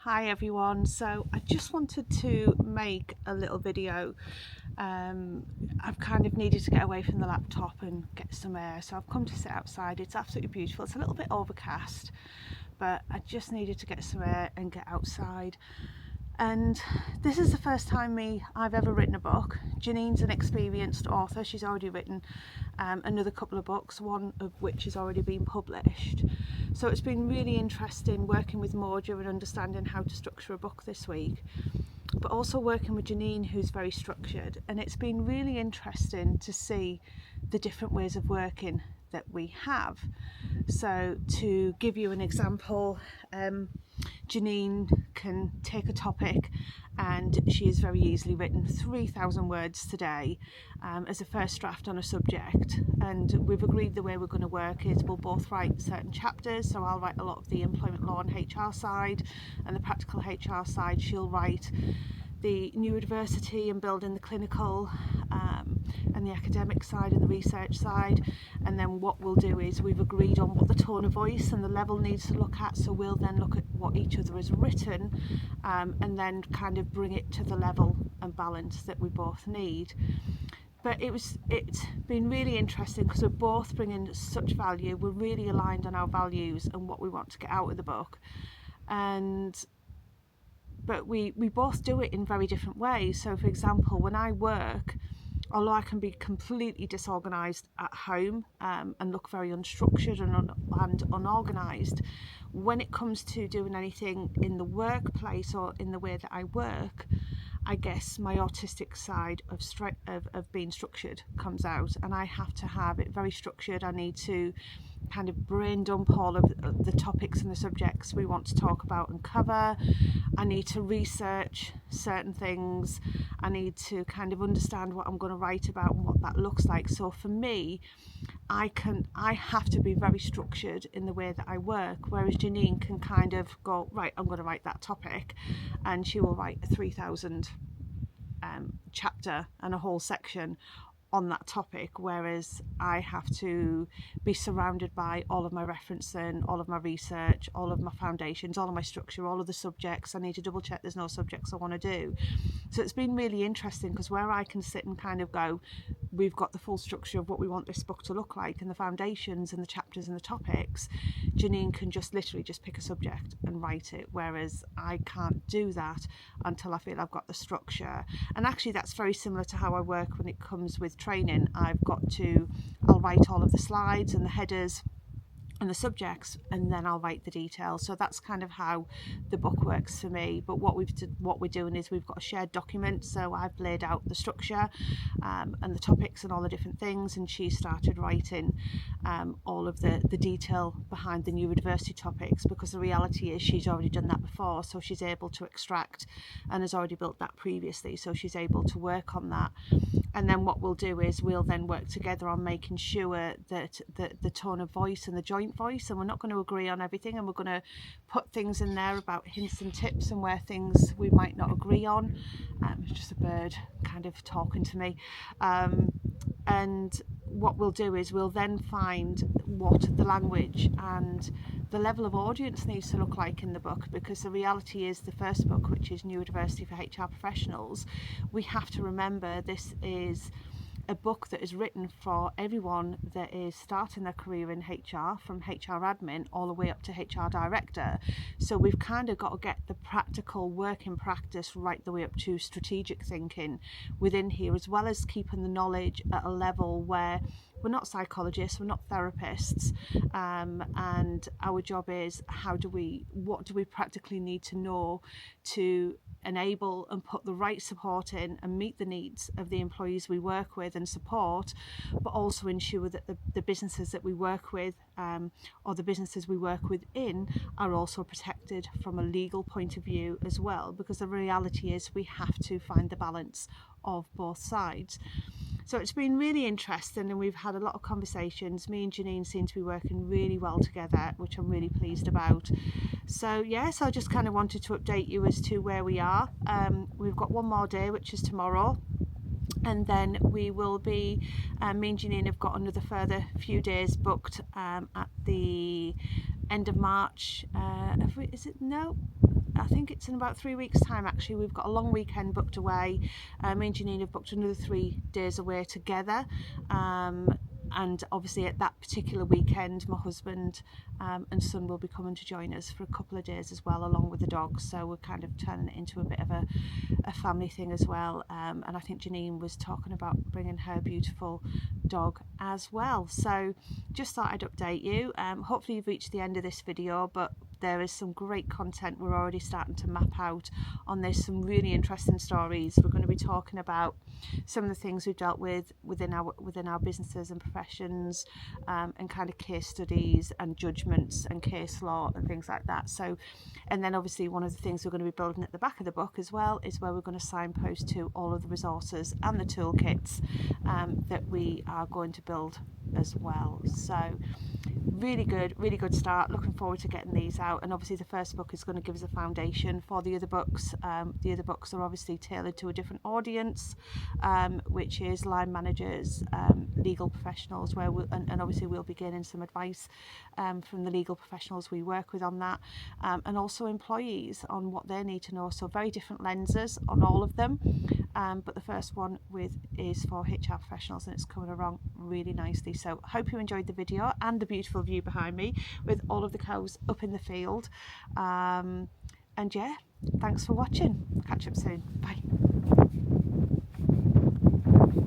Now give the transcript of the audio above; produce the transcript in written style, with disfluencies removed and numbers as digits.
Hi everyone, so I just wanted to make a little video. I've kind of needed to get away from the laptop and get some air, so I've come to sit outside. It's absolutely beautiful. It's a little bit overcast, but I just needed to get some air and get outside. And this is the first time I've ever written a book. Janine's an experienced author. She's already written another couple of books, one of which has already been published. So it's been really interesting working with Morja and understanding how to structure a book this week, but also working with Janine, who's very structured. And it's been really interesting to see the different ways of working that we have. So to give you an example, Janine can take a topic and she has very easily written 3,000 words today as a first draft on a subject, and we've agreed the way we're going to work is we'll both write certain chapters. So I'll write a lot of the employment law and HR side, and the practical HR side she'll write the neurodiversity and building the clinical and the academic side and the research side. And then what we'll do is we've agreed on what the tone of voice and the level needs to look at, so we'll then look at what each other has written and then kind of bring it to the level and balance that we both need. But it's been really interesting because we're both bringing such value. We're really aligned on our values and what we want to get out of the book, but we both do it in very different ways. So for example, when I work, although I can be completely disorganised at home and look very unstructured and unorganised, when it comes to doing anything in the workplace or in the way that I work, I guess my autistic side of being structured comes out, and I have to have it very structured. I need to kind of brain dump all of the topics and the subjects we want to talk about and cover. I need to research certain things. I need to kind of understand what I'm going to write about and what that looks like. So for me, I have to be very structured in the way that I work, whereas Janine can kind of go, right, I'm going to write that topic, and she will write a 3,000 chapter and a whole section on that topic, whereas I have to be surrounded by all of my referencing, all of my research, all of my foundations, all of my structure, all of the subjects. I need to double check there's no subjects I want to do. So it's been really interesting because where I can sit and kind of go, we've got the full structure of what we want this book to look like and the foundations and the chapters and the topics, Janine can just literally just pick a subject and write it, whereas I can't do that until I feel I've got the structure. And actually that's very similar to how I work when it comes with training. I'll write all of the slides and the headers and the subjects, and then I'll write the details. So that's kind of how the book works for me. But what we're doing is we've got a shared document, so I've laid out the structure and the topics and all the different things, and she started writing all of the detail behind the neurodiversity topics, because the reality is she's already done that before, so she's able to extract and has already built that previously, so she's able to work on that. And then what we'll do is we'll then work together on making sure that the tone of voice and the joint voice, and we're not going to agree on everything, and we're going to put things in there about hints and tips and where things we might not agree on. It's just a bird kind of talking to me. And what we'll do is we'll then find what the language and the level of audience needs to look like in the book, because the reality is the first book, which is Neurodiversity for HR Professionals, we have to remember this is a book that is written for everyone that is starting their career in HR, from HR admin all the way up to HR director. So we've kind of got to get the practical work in practice right the way up to strategic thinking within here, as well as keeping the knowledge at a level where we're not psychologists, we're not therapists, and our job is what do we practically need to know to enable and put the right support in and meet the needs of the employees we work with and support, but also ensure that the businesses that we work with or the businesses we work within are also protected from a legal point of view as well, because the reality is we have to find the balance of both sides. So it's been really interesting, and we've had a lot of conversations. Me and Janine seem to be working really well together, which I'm really pleased about. So yes, I just kind of wanted to update you as to where we are. We've got one more day, which is tomorrow, and then we will be, me and Janine have got another further few days booked at the end of March. I think it's in about 3 weeks time actually. We've got a long weekend booked away. Me and Janine have booked another 3 days away together, and obviously at that particular weekend my husband and son will be coming to join us for a couple of days as well, along with the dogs. So we're kind of turning it into a bit of a family thing as well, and I think Janine was talking about bringing her beautiful dog as well. So just thought I'd update you. Hopefully you've reached the end of this video, but there is some great content we're already starting to map out on this, some really interesting stories. We're going to be talking about some of the things we've dealt with within our businesses and professions, and kind of case studies and judgments and case law and things like that. So, and then obviously one of the things we're going to be building at the back of the book as well is where we're going to signpost to all of the resources and the toolkits that we are going to build as well. So really good start. Looking forward to getting these out, and obviously the first book is going to give us a foundation for the other books. The other books are obviously tailored to a different audience, which is line managers, legal professionals, and obviously we'll be getting some advice from the legal professionals we work with on that, and also employees on what they need to know. So very different lenses on all of them, but the first one is for HR professionals, and it's coming along really nicely. So I hope you enjoyed the video and the beautiful view behind me with all of the cows up in the field, and yeah, thanks for watching. Catch up soon. Bye.